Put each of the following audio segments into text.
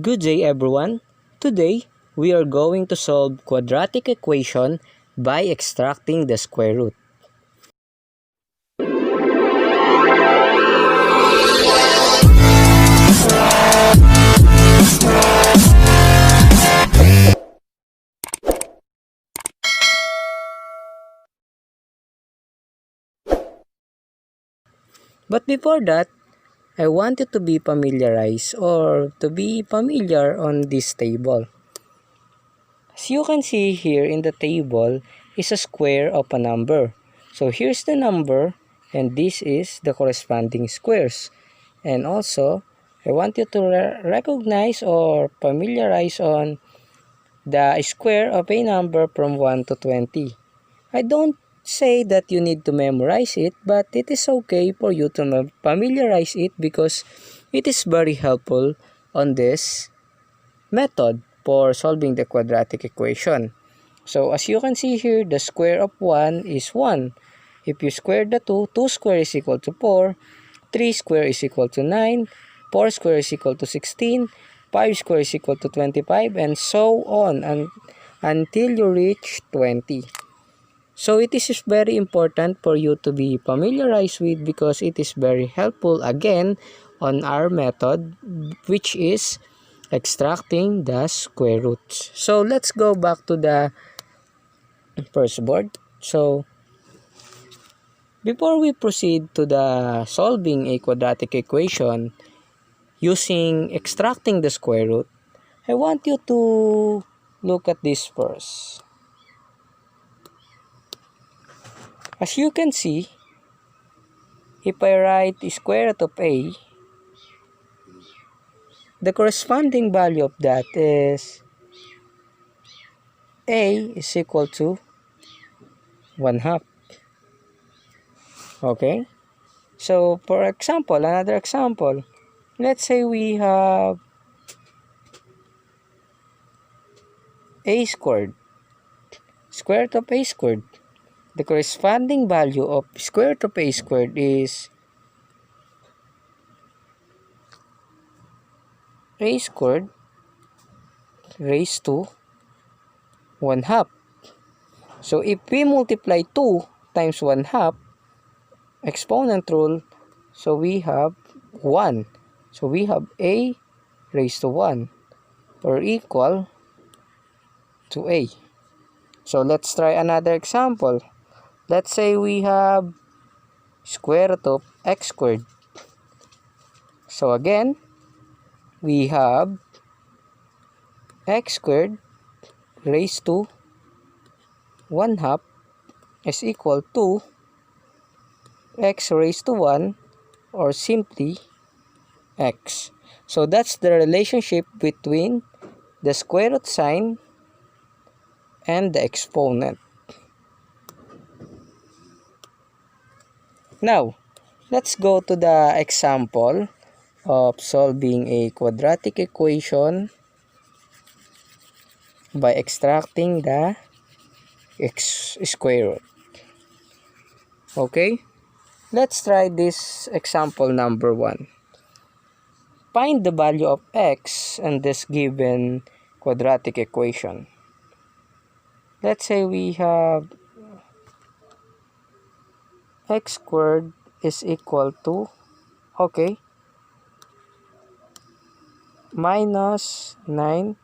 Good day everyone. Today, we are going to solve quadratic equation by extracting the square root. But before that, I want you to be familiarized or to be familiar on this table. As you can see here in the table is a square of a number. So here's the number and this is the corresponding squares. And also, I want you to recognize or familiarize on the square of a number from 1 to 20. I don't say that you need to memorize it, but it is okay for you to familiarize it because it is very helpful on this method for solving the quadratic equation. So as you can see here, the square of 1 is 1. If you square the 2, 2 square is equal to 4, 3 square is equal to 9, 4 square is equal to 16, 5 square is equal to 25, and so on until you reach 20. So it is very important for you to be familiarized with because it is very helpful again on our method, which is extracting the square roots. So let's go back to the first board. So before we proceed to the solving a quadratic equation using extracting the square root, I want you to look at this first. As you can see, if I write the square root of a, the corresponding value of that is a is equal to 1/2. Okay? So, for example, another example, let's say we have a squared, square root of a squared. The corresponding value of square root of a squared is a squared raised to 1/2. So if we multiply 2 times 1/2, exponent rule, so we have 1. So we have a raised to 1 or equal to a. So let's try another example. Let's say we have square root of x squared. So again, we have x squared raised to 1/2 is equal to x raised to 1 or simply x. So that's the relationship between the square root sign and the exponent. Now, let's go to the example of solving a quadratic equation by extracting the square root. Okay, let's try this example number 1. Find the value of x in this given quadratic equation. Let's say we have x squared is equal to, okay, minus 9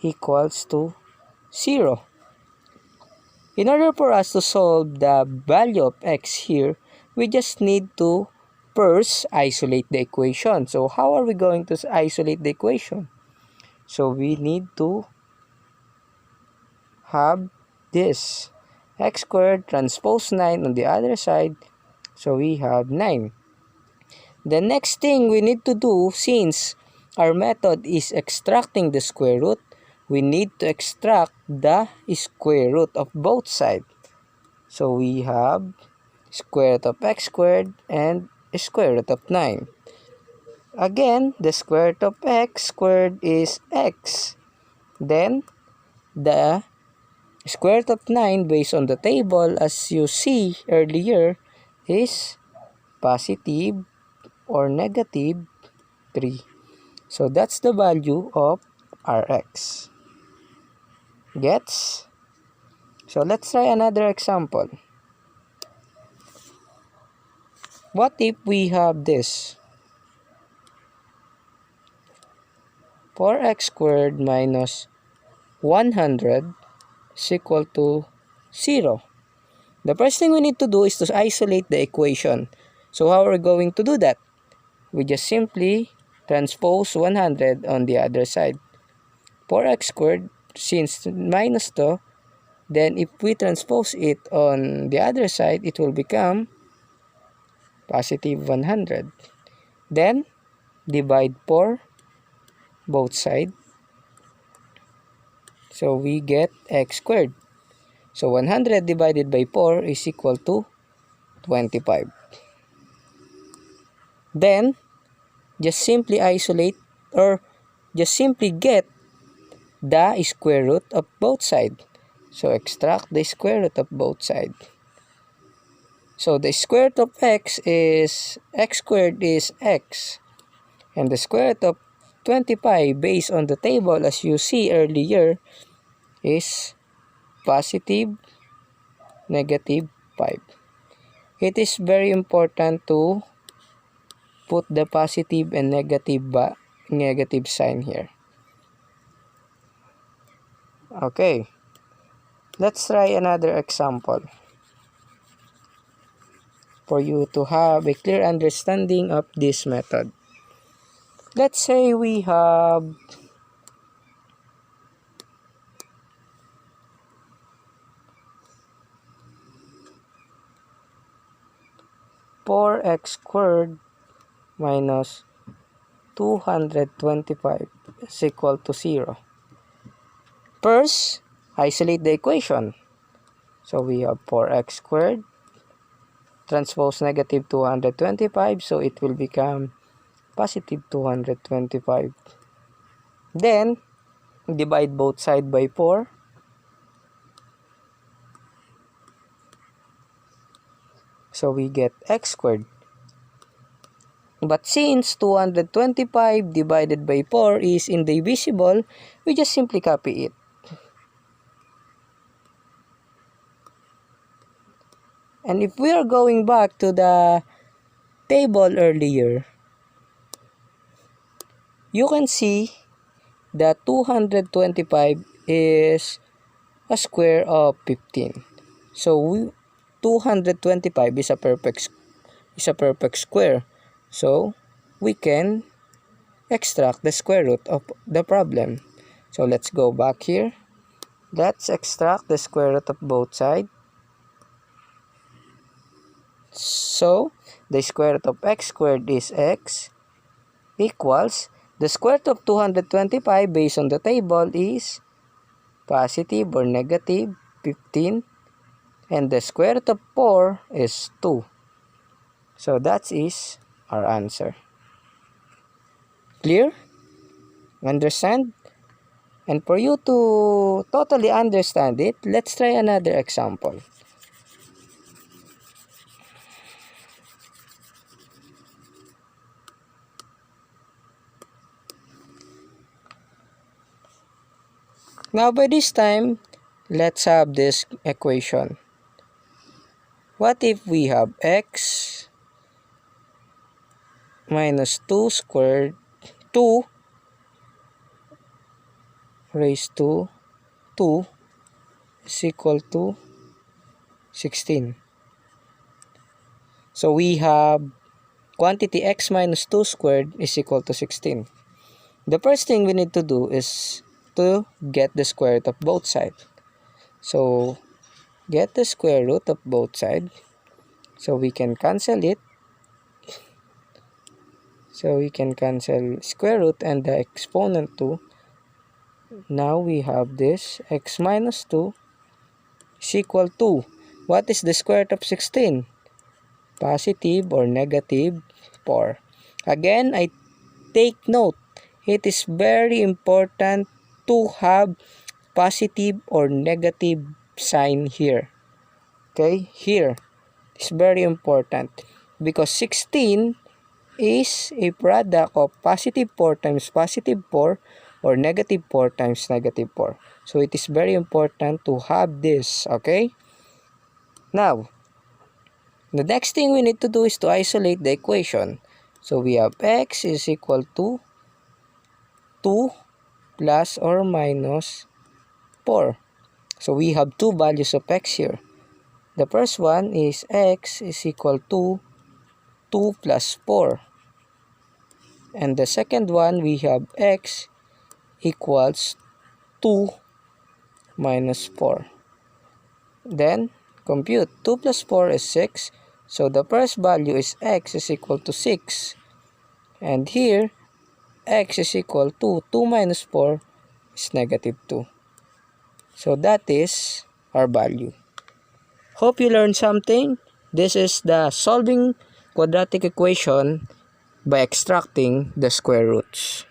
equals to 0. In order for us to solve the value of x here, we just need to first isolate the equation. So how are we going to isolate the equation? So we need to have this x squared transpose 9 on the other side. So we have 9. The next thing we need to do, since our method is extracting the square root, we need to extract the square root of both sides. So we have square root of x squared and square root of 9. Again, the square root of x squared is x. Then, the square root of 9 based on the table, as you see earlier, is positive or negative 3. So that's the value of Rx. Gets? So let's try another example. What if we have this? 4x squared minus 100 is equal to 0. The first thing we need to do is to isolate the equation. So how are we going to do that? We just simply transpose 100 on the other side. 4x squared, since minus 2, then if we transpose it on the other side, it will become positive 100. Then, divide 4 both sides. So we get x squared. So 100 divided by 4 is equal to 25. Then, just simply isolate or just simply get the square root of both sides. So extract the square root of both sides. So the square root of x squared is x. And the square root of 25 based on the table as you see earlier is positive negative 5. It is very important to put the positive and negative sign here. Okay, let's try another example for you to have a clear understanding of this method. Let's say we have 4x squared minus 225 is equal to 0. First, isolate the equation. So we have 4x squared transpose negative 225, so it will become positive 225. Then, divide both sides by 4. So we get x squared. But since 225 divided by 4 is indivisible, we just simply copy it. And if we are going back to the table earlier, you can see that 225 is a square of 15. So 225 is a perfect square. So we can extract the square root of the problem. So let's go back here. Let's extract the square root of both sides. So the square root of x squared is x equals the square root of 225 based on the table is positive or negative 15, and the square root of 4 is 2. So that is our answer. Clear? Understand? And for you to totally understand it, let's try another example. Now by this time, let's have this equation. What if we have x minus 2 squared 2 raised to 2 is equal to 16. So we have quantity x minus 2 squared is equal to 16. The first thing we need to do is to get the square root of both sides. So get the square root of both sides. So we can cancel it. So we can cancel square root and the exponent 2. Now we have this x minus 2 is equal to, what is the square root of 16? Positive or negative 4. Again, I take note, it is very important to have positive or negative sign here. Okay, here it's very important because 16 is a product of positive 4 times positive 4 or negative 4 times negative 4. So it is very important to have this, okay? Now, the next thing we need to do is to isolate the equation. So we have x is equal to 2 plus or minus 4. So we have two values of x here. The first one is x is equal to 2 plus 4. And the second one, we have x equals 2 minus 4. Then, compute. 2 plus 4 is 6. So the first value is x is equal to 6. And here, x is equal to 2 minus 4 is negative 2. So that is our value. Hope you learned something. This is the solving quadratic equation by extracting the square roots.